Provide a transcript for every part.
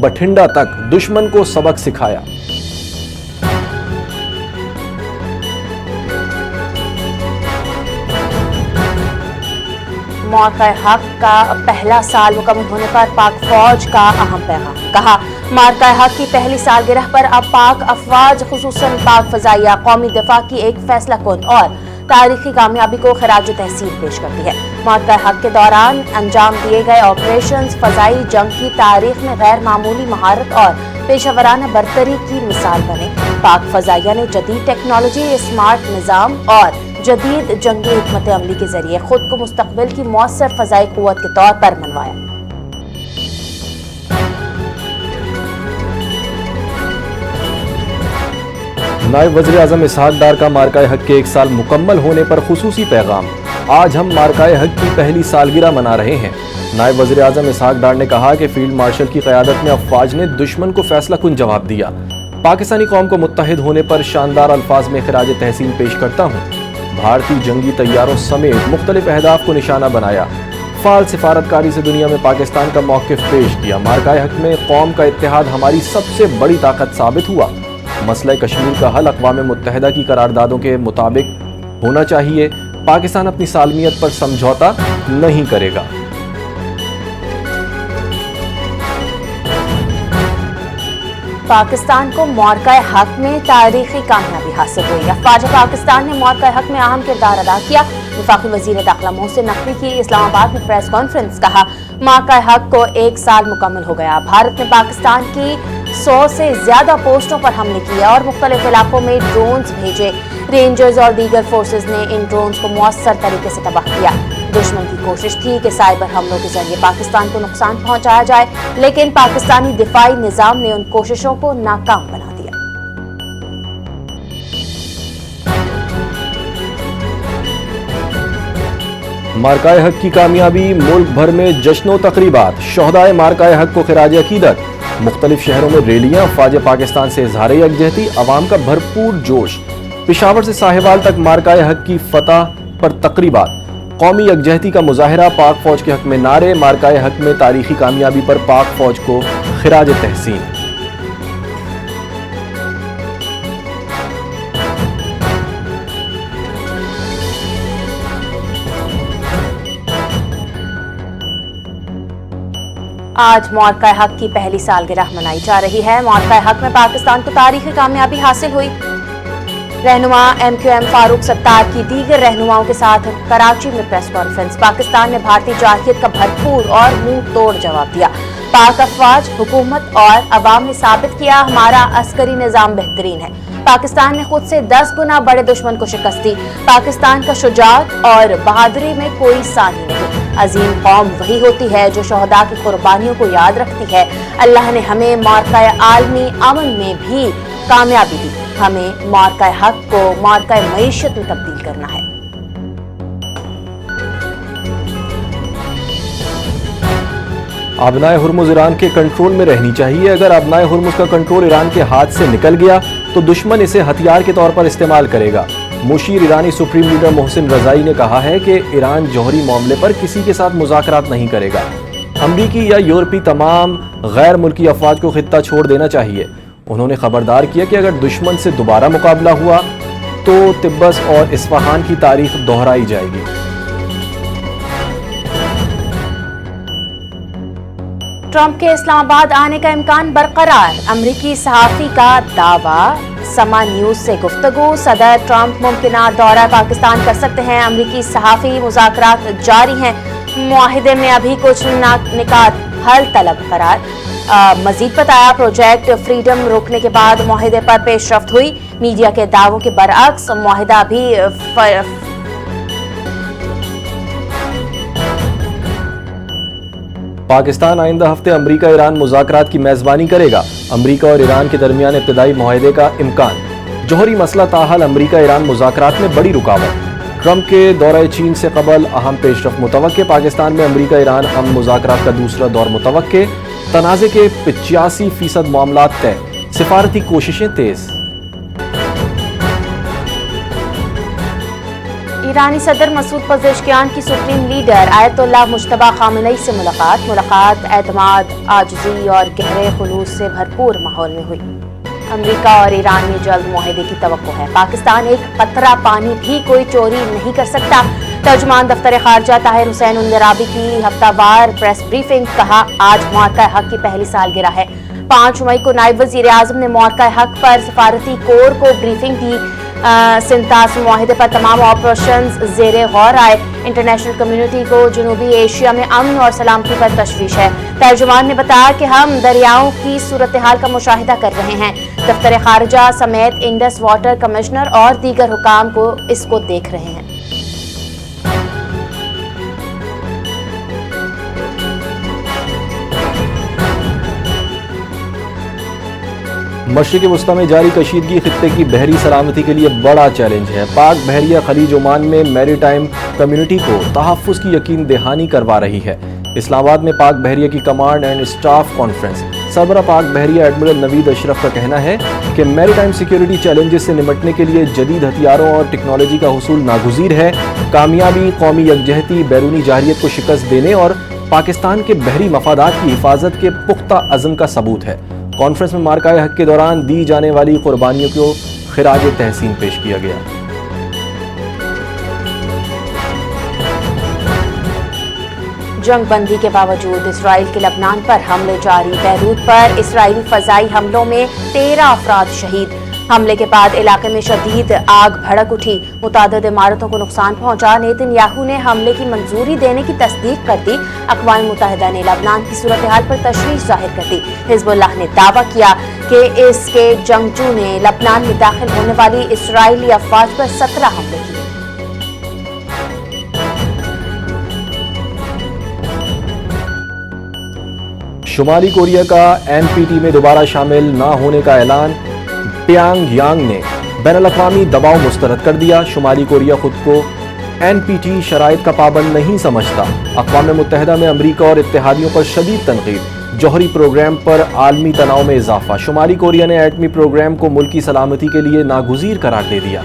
بٹھنڈا تک دشمن کو سبق سکھایا۔ موقع حق کا پہلا سال مکمل ہونے پر پاک فوج کا اہم پیغام، کہا موقع حق کی پہلی سالگرہ پر اب پاک افواج خصوصاً پاک فضائیہ قومی دفاع کی ایک فیصلہ کن اور تاریخی کامیابی کو خراج تحسین پیش کرتی ہے۔ موقع حق کے دوران انجام دیے گئے آپریشنز فضائی جنگ کی تاریخ میں غیر معمولی مہارت اور پیشہ ورانہ برتری کی مثال بنے۔ پاک فضائیہ نے جدید ٹیکنالوجی، اسمارٹ نظام اور جدید جنگی حکمت عملی کے ذریعے خود کو مستقبل کی مؤثر فضائی قوت کے طور پر منوایا۔ نائب وزیر اعظم اسحاق ڈار کا مارکہ حق کے 1 سال مکمل ہونے پر خصوصی پیغام۔ آج ہم مارکہ حق کی پہلی سالگرہ منا رہے ہیں۔ نائب وزیر اعظم اسحاق ڈار نے کہا کہ فیلڈ مارشل کی قیادت میں افواج نے دشمن کو فیصلہ کن جواب دیا۔ پاکستانی قوم کو متحد ہونے پر شاندار الفاظ میں خراج تحسین پیش کرتا ہوں۔ بھارتی جنگی طیاروں سمیت مختلف اہداف کو نشانہ بنایا۔ فعال سفارتکاری سے دنیا میں پاکستان کا موقف پیش کیا۔ مارکہ حق میں قوم کا اتحاد ہماری سب سے بڑی طاقت ثابت ہوا۔ مسئلہ کشمیر کا حل اقوام متحدہ کی قراردادوں کے مطابق ہونا چاہیے۔ پاکستان اپنی سالمیت پر سمجھوتا نہیں کرے گا۔ پاکستان کو موقع حق میں تاریخی کامیابی حاصل ہوئی۔ افواج پاکستان نے موقع حق میں اہم کردار ادا کیا۔ وفاقی وزیر داخلہ محسن نقوی کی اسلام آباد میں پریس کانفرنس، کہا موقع حق کو 1 سال مکمل ہو گیا۔ بھارت نے پاکستان کی 100 سے زیادہ پوسٹوں پر حملے کیے اور مختلف علاقوں میں ڈرونز بھیجے۔ رینجرز اور دیگر فورسز نے ان ڈرونز کو مؤثر طریقے سے تباہ کیا۔ دشمن کی کوشش تھی کہ سائبر حملوں کے ذریعے پاکستان کو نقصان پہنچایا جائے، لیکن پاکستانی دفاعی نظام نے ان کوششوں کو ناکام بنا دیا۔ مارکہ حق کی کامیابی، ملک بھر میں جشن و تقریبات۔ شہدائے مارکہ حق کو خراج عقیدت۔ مختلف شہروں میں ریلیاں، افواج پاکستان سے اظہار یکجہتی، عوام کا بھرپور جوش۔ پشاور سے ساہیوال تک مارکہ حق کی فتح پر تقریبات۔ قومی یکجہتی کا مظاہرہ، پاک فوج کے حق میں نعرے۔ مارکہ حق میں تاریخی کامیابی پر پاک فوج کو خراج تحسین۔ آج موقع حق کی پہلی سالگرہ منائی جا رہی ہے۔ موقع حق میں پاکستان کو تاریخی کامیابی حاصل ہوئی۔ رہنما MQM فاروق ستار کی دیگر رہنماؤں کے ساتھ کراچی میں پریس کانفرنس۔ پاکستان نے بھارتی جارحیت کا بھرپور اور منہ توڑ جواب دیا۔ پاک افواج، حکومت اور عوام نے ثابت کیا ہمارا عسکری نظام بہترین ہے۔ پاکستان نے خود سے 10 گنا بڑے دشمن کو شکست دی۔ پاکستان کا شجاعت اور بہادری میں کوئی ثانی نہیں۔ عظیم قوم وہی ہوتی ہے جو شہداء کی قربانیوں کو یاد رکھتی ہے۔ اللہ نے ہمیں موقع عالمی امن میں بھی کامیابی دی۔ ہمیں موقع حق کو موقع معیشت میں تبدیل کرنا ہے۔ آبنائے ہرمز ایران کے کنٹرول میں رہنی چاہیے۔ اگر آبنائے ہرمز کا کنٹرول ایران کے ہاتھ سے نکل گیا تو دشمن اسے ہتھیار کے طور پر استعمال کرے گا۔ مشیر ایرانی سپریم لیڈر محسن رضائی نے کہا ہے کہ ایران جوہری معاملے پر کسی کے ساتھ مذاکرات نہیں کرے گا۔ امریکی یا یورپی تمام غیر ملکی افواج کو خطہ چھوڑ دینا چاہیے۔ انہوں نے خبردار کیا کہ اگر دشمن سے دوبارہ مقابلہ ہوا تو تبس اور اصفہان کی تاریخ دہرائی جائے گی۔ ٹرمپ کے اسلام آباد آنے کا امکان برقرار، امریکی صحافی کا دعویٰ۔ سما نیوز سے گفتگو، صدر ٹرمپ ممکنہ دورہ پاکستان کر سکتے ہیں، امریکی صحافی۔ مذاکرات جاری ہیں، معاہدے میں ابھی کچھ نکات حل طلب قرار۔ مزید بتایا پروجیکٹ فریڈم روکنے کے بعد معاہدے پر پیش رفت ہوئی۔ میڈیا کے دعووں کے برعکس معاہدہ بھی پاکستان آئندہ ہفتے امریکہ ایران مذاکرات کی میزبانی کرے گا۔ امریکہ اور ایران کے درمیان ابتدائی معاہدے کا امکان۔ جوہری مسئلہ تاحال امریکہ ایران مذاکرات میں بڑی رکاوٹ۔ ٹرمپ کے دورہ چین سے قبل اہم پیش رفت متوقع۔ پاکستان میں امریکہ ایران امن مذاکرات کا دوسرا دور متوقع۔ تنازع کے 85% معاملات طے، سفارتی کوششیں تیز۔ ایرانی صدر مسعود پزشکیان کی سپریم لیڈر آیت اللہ مجتبی خامنئی سے ملاقات اعتماد، عاجزی اور گہرے خلوص سے بھرپور ماحول میں ہوئی۔ امریکہ اور ایران میں جلد معاہدے کی توقع ہے۔ پاکستان ایک قطرہ پانی بھی کوئی چوری نہیں کر سکتا۔ ترجمان دفتر خارجہ طاہر حسین النرابی کی ہفتہ وار پریس بریفنگ، کہا آج معرکہ حق کی پہلی سالگرہ ہے۔ 5 مئی کو نائب وزیر اعظم نے معرکہ حق پر سفارتی کور کو بریفنگ دی۔ سنتاس معاہدے پر تمام آپریشنز زیر غور آئے۔ انٹرنیشنل کمیونٹی کو جنوبی ایشیا میں امن اور سلامتی پر تشویش ہے۔ ترجمان نے بتایا کہ ہم دریاؤں کی صورتحال کا مشاہدہ کر رہے ہیں۔ دفتر خارجہ سمیت انڈس واٹر کمشنر اور دیگر حکام کو اس کو دیکھ رہے ہیں۔ مشرق وسطی میں جاری کشیدگی خطے کی بحری سلامتی کے لیے بڑا چیلنج ہے۔ پاک بحریہ خلیج عمان میں میری ٹائم کمیونٹی کو تحفظ کی یقین دہانی کروا رہی ہے۔ اسلام آباد میں پاک بحریہ کی کمانڈ اینڈ اسٹاف کانفرنس، سربراہ پاک بحریہ ایڈمرل نوید اشرف کا کہنا ہے کہ میری ٹائم سیکیورٹی چیلنجز سے نمٹنے کے لیے جدید ہتھیاروں اور ٹیکنالوجی کا حصول ناگزیر ہے۔ کامیابی قومی یکجہتی، بیرونی جارحیت کو شکست دینے اور پاکستان کے بحری مفادات کی حفاظت کے پختہ عزم کا ثبوت ہے۔ کانفرنس میں معرکہ حق کے دوران دی جانے والی قربانیوں کو خراج تحسین پیش کیا گیا۔ جنگ بندی کے باوجود اسرائیل کے لبنان پر حملے جاری۔ بیروت پر اسرائیلی فضائی حملوں میں 13 افراد شہید۔ حملے کے بعد علاقے میں شدید آگ بھڑک اٹھی، متعدد عمارتوں کو نقصان پہنچا۔ نیتن یاہو نے حملے کی منظوری دینے کی تصدیق کر دی۔ اقوام متحدہ نے لبنان کی صورتحال پر تشویش ظاہر کر دی۔ حزب اللہ نے دعویٰ کیا کہ اس کے جنگجو نے لبنان میں داخل ہونے والی اسرائیلی افواج پر 17 حملے کیے۔ شمالی کوریا کا NPT میں دوبارہ شامل نہ ہونے کا اعلان۔ پیانگ یانگ نے بین الاقوامی دباؤ مسترد کر دیا۔ شمالی کوریا خود کو NPT شرائط کا پابند نہیں سمجھتا۔ اقوام متحدہ میں امریکہ اور اتحادیوں پر شدید تنقید۔ جوہری پروگرام پر عالمی تناؤ میں اضافہ۔ شمالی کوریا نے ایٹمی پروگرام کو ملکی سلامتی کے لیے ناگزیر قرار دے دیا۔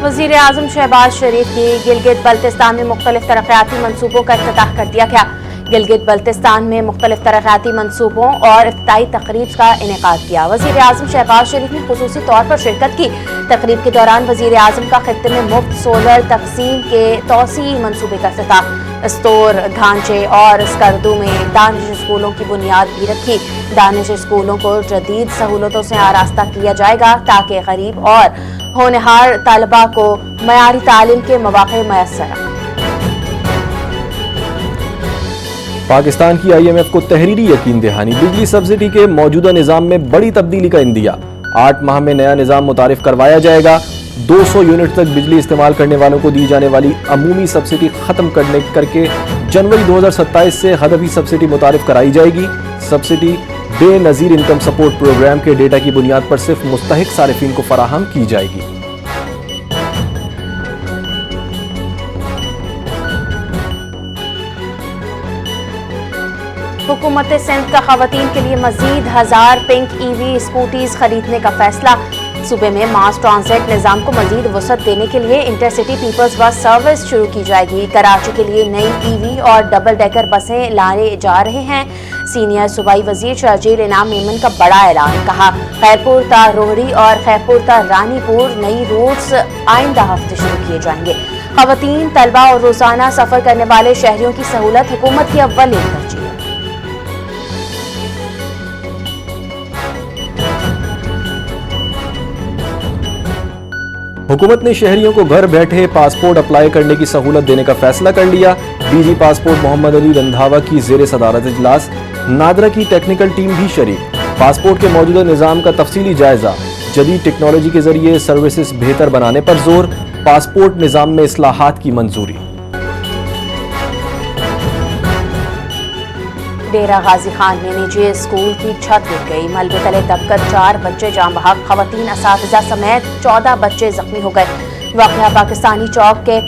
وزیر اعظم شہباز شریف کی گلگت بلتستان میں مختلف ترقیاتی منصوبوں کا افتتاح کر دیا گیا۔ گلگت بلتستان میں مختلف ترقیاتی منصوبوں اور افتتاحی تقریب کا انعقاد کیا۔ وزیر اعظم شہباز شریف نے خصوصی طور پر شرکت کی۔ تقریب کے دوران وزیر اعظم کا خطے میں مفت سولر تقسیم کے توسیعی منصوبے کا افتتاح، اسٹور، ڈھانچے اور اسکردو میں دانش اسکولوں کی بنیاد بھی رکھی۔ دانش اسکولوں کو جدید سہولتوں سے آراستہ کیا جائے گا تاکہ غریب اور ہونہار طلباء کو معیاری تعلیم کے مواقع میسر ہوں۔ پاکستان کی IMF کو تحریری یقین دہانی۔ بجلی سبسڈی کے موجودہ نظام میں بڑی تبدیلی کا اندیا۔ 8 ماہ میں نیا نظام متعارف کروایا جائے گا۔ 200 یونٹ تک بجلی استعمال کرنے والوں کو دی جانے والی عمومی سبسڈی ختم کر کے جنوری 2027 سے ہدفی سبسڈی متعارف کرائی جائے گی۔ سبسڈی بے نظیر انکم سپورٹ پروگرام کے ڈیٹا کی بنیاد پر صرف مستحق صارفین کو فراہم کی جائے گی۔ حکومت سندھ کا خواتین کے لیے مزید 1000 پنک EV اسکوٹیز خریدنے کا فیصلہ۔ صوبے میں ماس ٹرانزٹ نظام کو مزید وسعت دینے کے لیے intercity people's bus service شروع کی جائے گی۔ کراچی کے لیے نئی EV اور ڈبل ڈیکر بسیں لائے جا رہے ہیں۔ سینئر صوبائی وزیر شرجیل انعام میمن کا بڑا اعلان، کہا خیرپور تا روہڑی اور خیرپور تا رانی پور نئی روٹس آئندہ ہفتے شروع کیے جائیں گے۔ خواتین، طلبہ اور روزانہ سفر کرنے والے شہریوں کی سہولت حکومت کی اولین ترجیح۔ حکومت نے شہریوں کو گھر بیٹھے پاسپورٹ اپلائی کرنے کی سہولت دینے کا فیصلہ کر لیا۔ DG پاسپورٹ محمد علی رندھاوا کی زیر صدارت اجلاس، نادرا کی ٹیکنیکل ٹیم بھی شریک۔ پاسپورٹ کے موجودہ نظام کا تفصیلی جائزہ، جدید ٹیکنالوجی کے ذریعے سروسز بہتر بنانے پر زور، پاسپورٹ نظام میں اصلاحات کی منظوری۔ ڈیرہ غازی خان میں نجی اسکول کی چھت گر گئی، ملبے تلے دب کر 4 بچے جاں بحق، خواتین اساتذہ سمیت 14 بچے زخمی ہو گئے۔ واقعہ پاکستانی چوک کے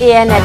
ANF